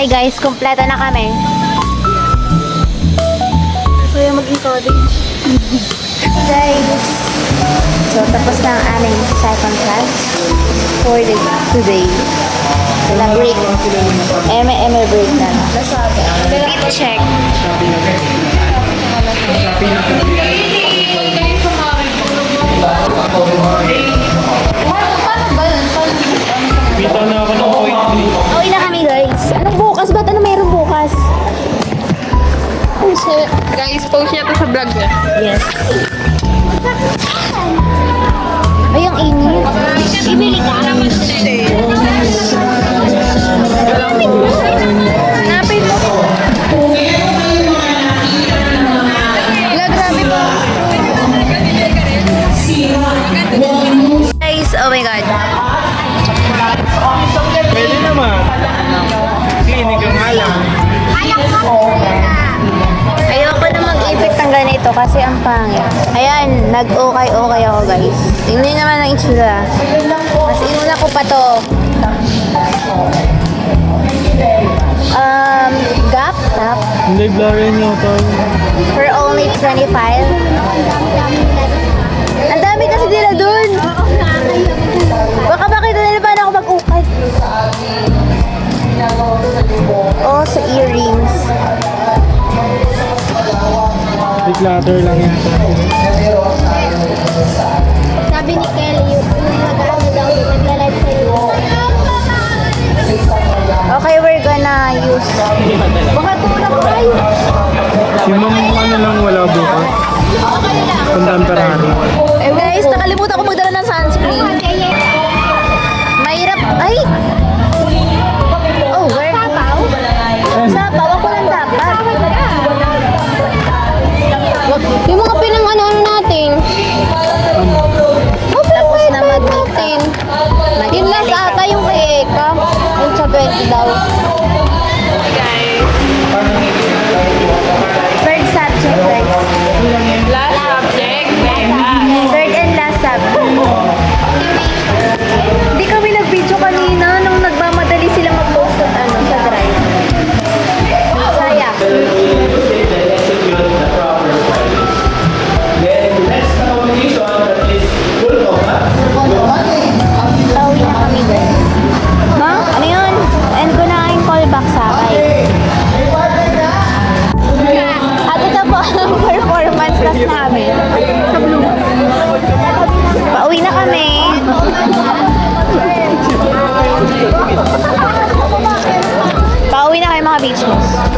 Okay guys, kumpleto na kami. Kaya mag-encourage. Guys, so tapos na ang aming second class for today. Na break. Eme break na. Fit check. Bitaw na ako ng point. Uwi na kami guys. Anong bukas? Ba't ano meron bukas? Guys, post niya to sa vlog niya. Yes. Ay, ang init. Bibili ka? Hanapin mo. Wala, grabe po. Guys, oh my God. Pwede naman. Klinik ang alam. Ayoko na mag-ipit ng ganito kasi ang pangit. Ayan, nag-okay ako guys. Tingnan naman ang itsura. Mas inuna ko pa to. Gap top Hindi, blurry niyo to. for only 25. Ang dami kasi nila dun. Baka makita nila paano ako mag-ukay. Oh, sa earrings. Declutter lang yata. Sabi ni Kelly, yung mag-ano daw, nagla-live sa YouTube. Okay, we're gonna use. Baka tulak kayo. Si ma'am ano lang wala bukas. Contemporary. Eh guys, nakalimutan ko magdala ng sunscreen. Mahirap. Ay! Oh, where? Sapaw? Sapaw? Ako lang dapat. Yung mga pinang-ano natin. Tapos na mag-meeting. Yun lang sa ata yung kay Eka. Yung sa 20 daw. Third subject, guys. Last subject. Third and last subject. Hindi kami nag-video kanina nung nagmamadali sila mag-post at ano, sa drive. Sayang. Pauwi na kami, guys. Ha? Ano yun? End ko na yung callback sa akin. At ito po ang performance test namin. Sa blue. Pauwi na kami. Pauwi na kayo mga beach boys.